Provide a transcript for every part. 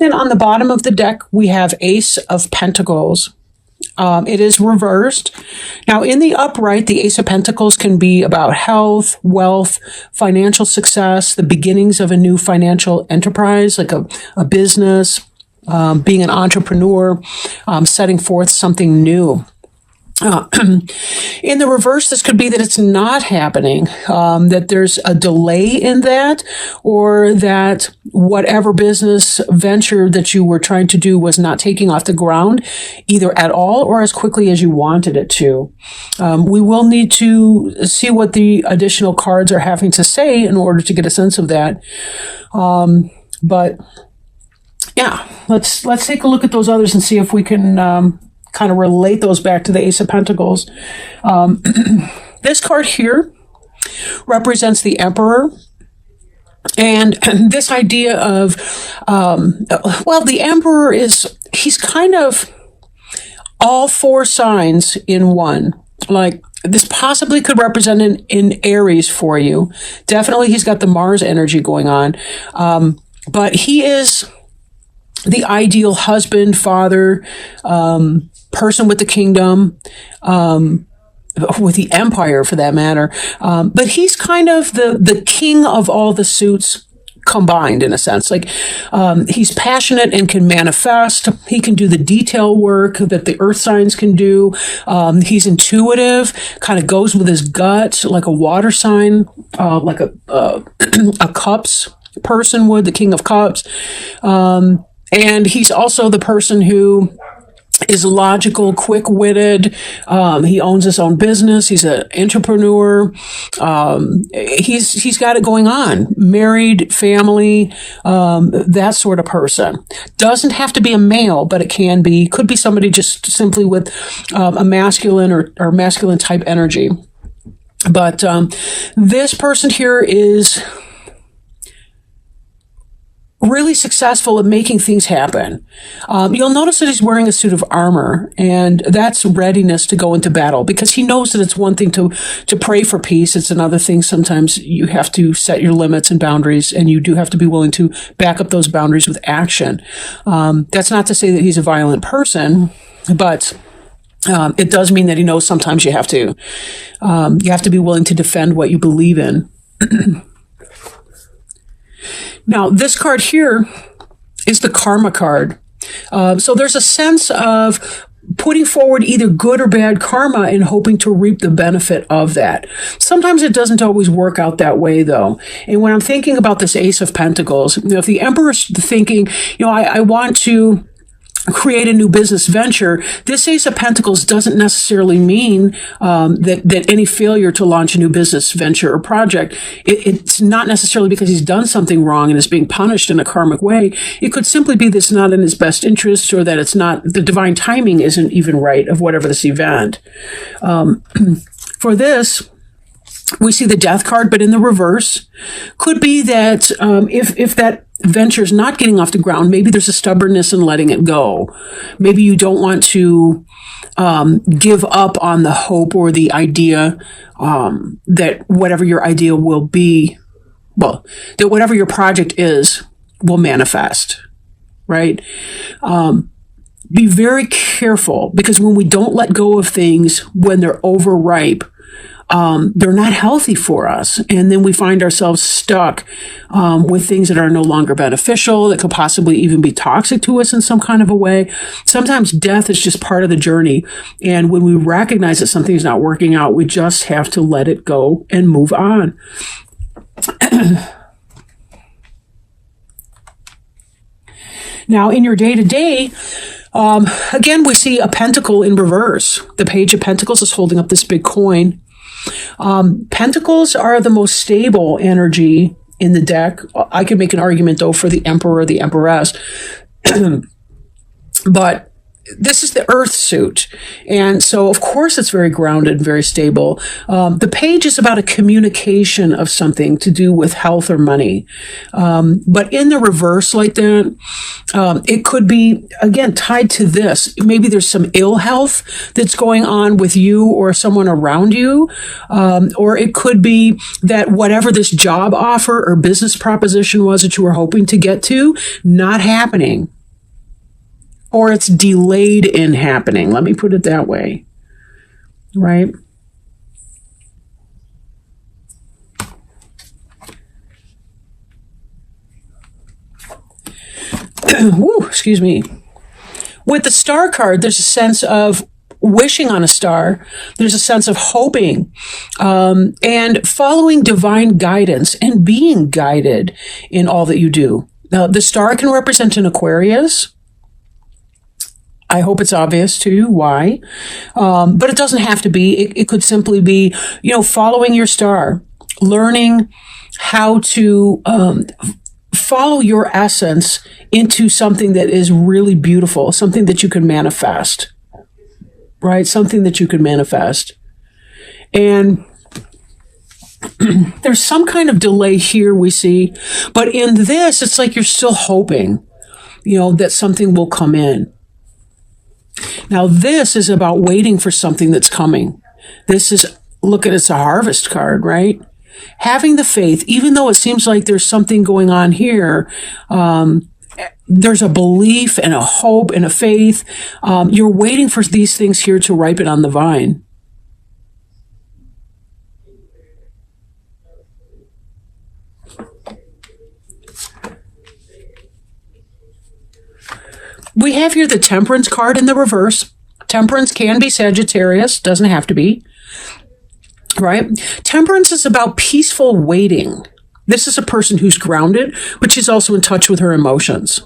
Then on the bottom of the deck, we have Ace of Pentacles. It is reversed. Now, in the upright, the Ace of Pentacles can be about health, wealth, financial success, the beginnings of a new financial enterprise, like a business, being an entrepreneur, setting forth something new. In the reverse, this could be that it's not happening, that there's a delay in that, or that whatever business venture that you were trying to do was not taking off the ground, either at all or as quickly as you wanted it to. We will need to see what the additional cards are having to say in order to get a sense of that. But yeah, let's take a look at those others and see if we can kind of relate those back to the Ace of Pentacles. This card here represents the Emperor. And this idea of, the Emperor he's kind of all four signs in one. Like, this possibly could represent in Aries for you. Definitely he's got the Mars energy going on. But he is the ideal husband, father, person with the kingdom, with the empire for that matter. But he's kind of the king of all the suits combined, in a sense. Like, he's passionate and can manifest. He can do the detail work that the earth signs can do. He's intuitive, kind of goes with his gut, like a water sign, like a cups person would, the king of cups. And he's also the person who is logical, quick-witted. He owns his own business. He's an entrepreneur. He's got it going on. Married, family, that sort of person. Doesn't have to be a male, but it can be. Could be somebody just simply with a masculine or masculine type energy. But this person here is really successful at making things happen. You'll notice that he's wearing a suit of armor, and that's readiness to go into battle, because he knows that it's one thing to pray for peace. It's another thing. Sometimes you have to set your limits and boundaries, and you do have to be willing to back up those boundaries with action. That's not to say that he's a violent person, but it does mean that he knows sometimes you have to be willing to defend what you believe in. Now, this card here is the Karma card. So there's a sense of putting forward either good or bad karma and hoping to reap the benefit of that. Sometimes it doesn't always work out that way, though. And when I'm thinking about this Ace of Pentacles, if the Emperor's thinking, I want to create a new business venture, this Ace of Pentacles doesn't necessarily mean that any failure to launch a new business venture or project, it's not necessarily because he's done something wrong and is being punished in a karmic way. It could simply be that it's not in his best interest, or that it's not, the divine timing isn't even right of whatever this event. For this, we see the Death card, but in the reverse. Could be that if that venture's not getting off the ground, maybe there's a stubbornness in letting it go. Maybe you don't want to give up on the hope or the idea that whatever your idea will be, that whatever your project is will manifest, right? Be very careful, because when we don't let go of things when they're overripe, they're not healthy for us. And then we find ourselves stuck with things that are no longer beneficial, that could possibly even be toxic to us in some kind of a way. Sometimes death is just part of the journey. And when we recognize that something is not working out, we just have to let it go and move on. Now, in your day-to-day, again, we see a pentacle in reverse. The Page of Pentacles is holding up this big coin. Pentacles are the most stable energy in the deck. I could make an argument, though, for the Emperor or the Empress. But this is the earth suit. And so, of course, it's very grounded and very stable. The page is about a communication of something to do with health or money. But in the reverse like that, it could be, again, tied to this. Maybe there's some ill health that's going on with you or someone around you. Or it could be that whatever this job offer or business proposition was that you were hoping to get to, not happening. Or it's delayed in happening. Let me put it that way. Right? Woo, excuse me. With the star card, there's a sense of wishing on a star. There's a sense of hoping and following divine guidance and being guided in all that you do. Now, the star can represent an Aquarius. I hope it's obvious to you why. But it doesn't have to be. It could simply be, following your star, learning how to follow your essence into something that is really beautiful, something that you can manifest, right? Something that you can manifest. And there's some kind of delay here we see. But in this, it's like you're still hoping, that something will come in. Now, this is about waiting for something that's coming. This is, it's a harvest card, right? Having the faith, even though it seems like there's something going on here, there's a belief and a hope and a faith. You're waiting for these things here to ripen on the vine. We have here the Temperance card in the reverse. Temperance can be Sagittarius, doesn't have to be, right? Temperance is about peaceful waiting. This is a person who's grounded, but she's also in touch with her emotions.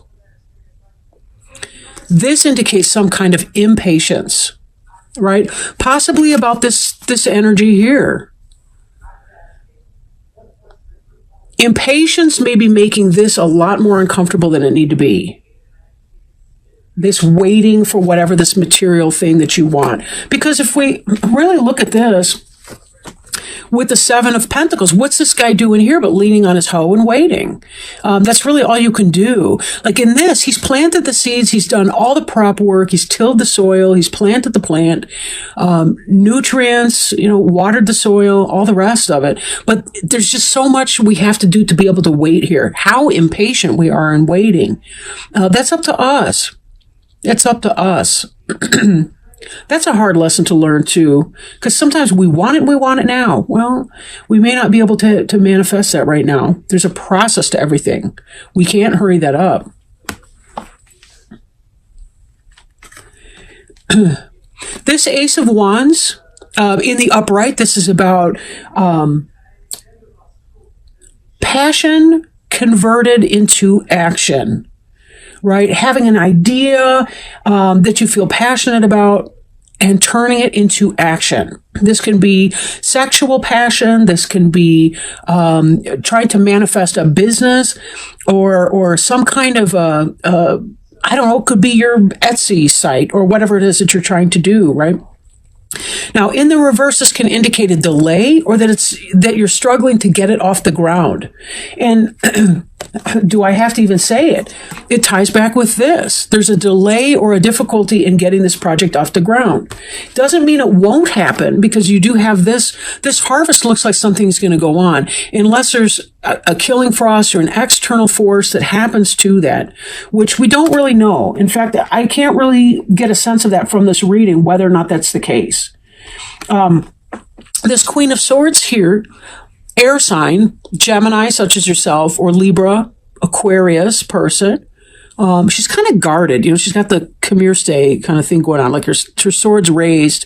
This indicates some kind of impatience, right? Possibly about this energy here. Impatience may be making this a lot more uncomfortable than it need to be. This waiting for whatever this material thing that you want. Because if we really look at this, with the Seven of Pentacles, what's this guy doing here but leaning on his hoe and waiting? That's really all you can do. Like in this, he's planted the seeds, he's done all the prep work, he's tilled the soil, he's planted the plant, nutrients, watered the soil, all the rest of it. But there's just so much we have to do to be able to wait here. How impatient we are in waiting. That's up to us. It's up to us. That's a hard lesson to learn too, because sometimes we want it now. Well, we may not be able to manifest that right now. There's a process to everything. We can't hurry that up. This Ace of Wands, in the upright, this is about passion converted into action. Right? Having an idea that you feel passionate about and turning it into action. This can be sexual passion. This can be trying to manifest a business or some kind of I don't know, it could be your Etsy site or whatever it is that you're trying to do, right? Now, in the reverse, this can indicate a delay or that you're struggling to get it off the ground. And do I have to even say it? It ties back with this. There's a delay or a difficulty in getting this project off the ground. Doesn't mean it won't happen, because you do have this harvest looks like something's going to go on, unless there's a killing frost or an external force that happens to that, which we don't really know. In fact, I can't really get a sense of that from this reading, whether or not that's the case. This Queen of Swords here, air sign, Gemini, such as yourself, or Libra, Aquarius person. She's kind of guarded. She's got the come here, stay kind of thing going on, like her sword's raised.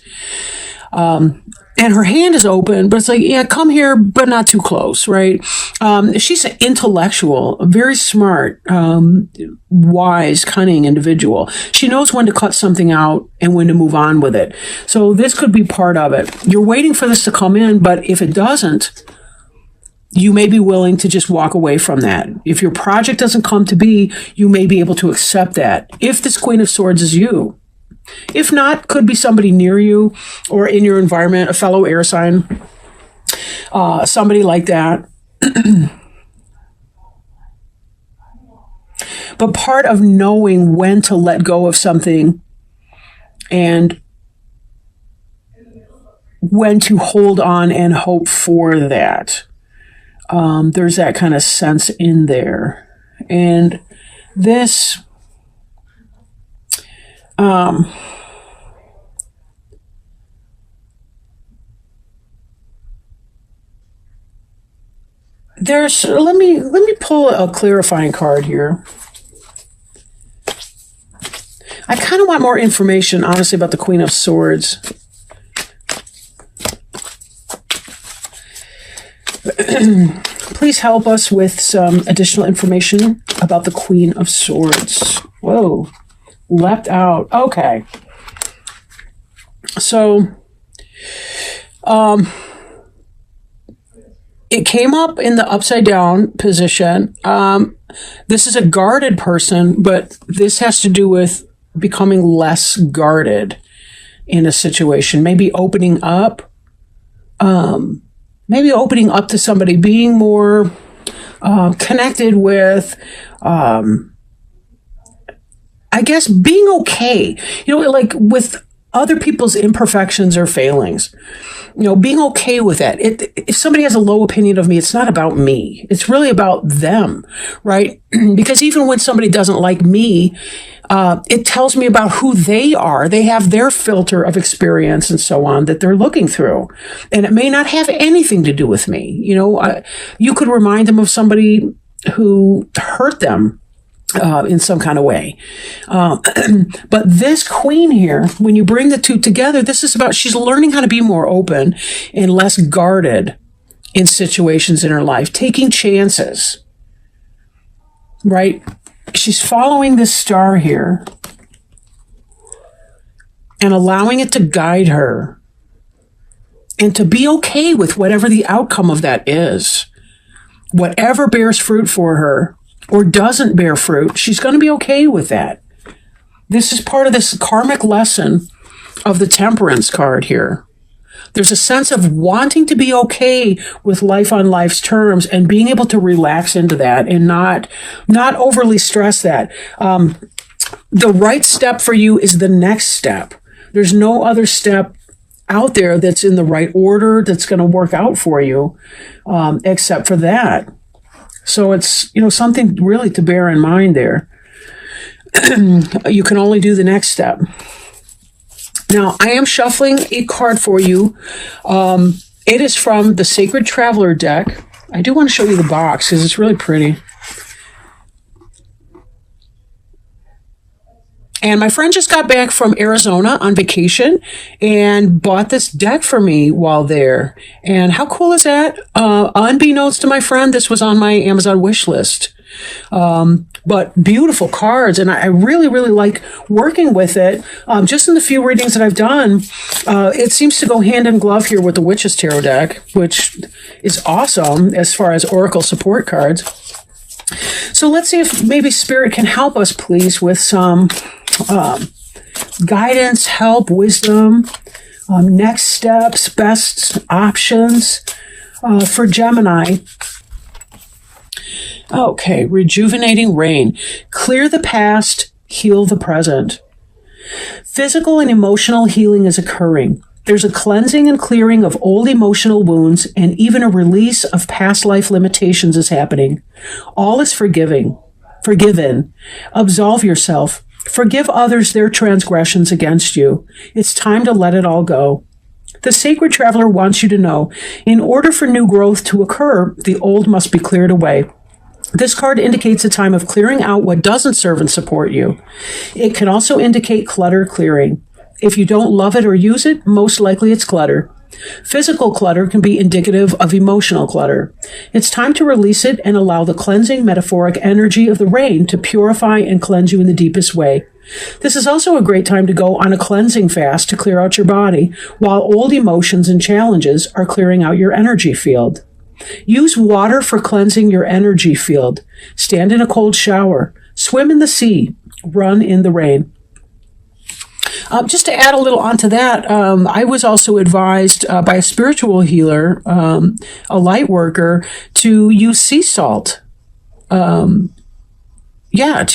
And her hand is open, but it's like, yeah, come here, but not too close, right? She's an intellectual, very smart, wise, cunning individual. She knows when to cut something out and when to move on with it. So this could be part of it. You're waiting for this to come in, but if it doesn't, you may be willing to just walk away from that. If your project doesn't come to be, you may be able to accept that. If this Queen of Swords is you. If not, could be somebody near you or in your environment, a fellow air sign, somebody like that. But part of knowing when to let go of something and when to hold on and hope for that. There's that kind of sense in there. And this, let me pull a clarifying card here. I kind of want more information, honestly, about the Queen of Swords. Please help us with some additional information about the Queen of Swords. Whoa, leapt out. Okay. So, it came up in the upside down position. This is a guarded person, but this has to do with becoming less guarded in a situation. Maybe opening up to somebody, being more connected with, I guess, being okay. Like with other people's imperfections or failings. Being okay with that. If somebody has a low opinion of me, it's not about me. It's really about them, right? Because even when somebody doesn't like me, it tells me about who they are. They have their filter of experience and so on that they're looking through. And it may not have anything to do with me. You could remind them of somebody who hurt them in some kind of way. But this queen here, when you bring the two together, this is about, she's learning how to be more open and less guarded in situations in her life, taking chances, right? She's following this star here and allowing it to guide her and to be okay with whatever the outcome of that is. Whatever bears fruit for her, or doesn't bear fruit, she's going to be okay with that. This is part of this karmic lesson of the Temperance card here. There's a sense of wanting to be okay with life on life's terms and being able to relax into that and not overly stress that. The right step for you is the next step. There's no other step out there that's in the right order that's going to work out for you, except for that. So it's, something really to bear in mind there. You can only do the next step. Now, I am shuffling a card for you. It is from the Sacred Traveler deck. I do want to show you the box because it's really pretty. And my friend just got back from Arizona on vacation and bought this deck for me while there. And how cool is that? Unbeknownst to my friend, this was on my Amazon wish list. But beautiful cards. And I really, really like working with it. Just in the few readings that I've done, it seems to go hand in glove here with the Witch's Tarot deck, which is awesome as far as Oracle support cards. So let's see if maybe Spirit can help us, please, with some guidance, help, wisdom, next steps, best options for Gemini. Okay, rejuvenating rain. Clear the past, heal the present. Physical and emotional healing is occurring. There's a cleansing and clearing of old emotional wounds, and even a release of past life limitations is happening. All is forgiven. Absolve yourself. Forgive others their transgressions against you. It's time to let it all go. The Sacred Traveler wants you to know, in order for new growth to occur, the old must be cleared away. This card indicates a time of clearing out what doesn't serve and support you. It can also indicate clutter clearing. If you don't love it or use it, most likely it's clutter. Physical clutter can be indicative of emotional clutter. It's time to release it and allow the cleansing metaphoric energy of the rain to purify and cleanse you in the deepest way. This is also a great time to go on a cleansing fast to clear out your body, while old emotions and challenges are clearing out your energy field. Use water for cleansing your energy field. Stand in a cold shower. Swim in the sea. Run in the rain. Just to add a little onto that, I was also advised by a spiritual healer, a light worker, to use sea salt. To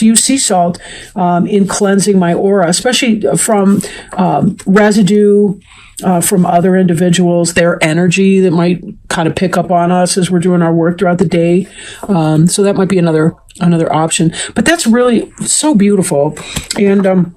use sea salt in cleansing my aura, especially from residue from other individuals, their energy that might kind of pick up on us as we're doing our work throughout the day. So that might be another option. But that's really so beautiful. And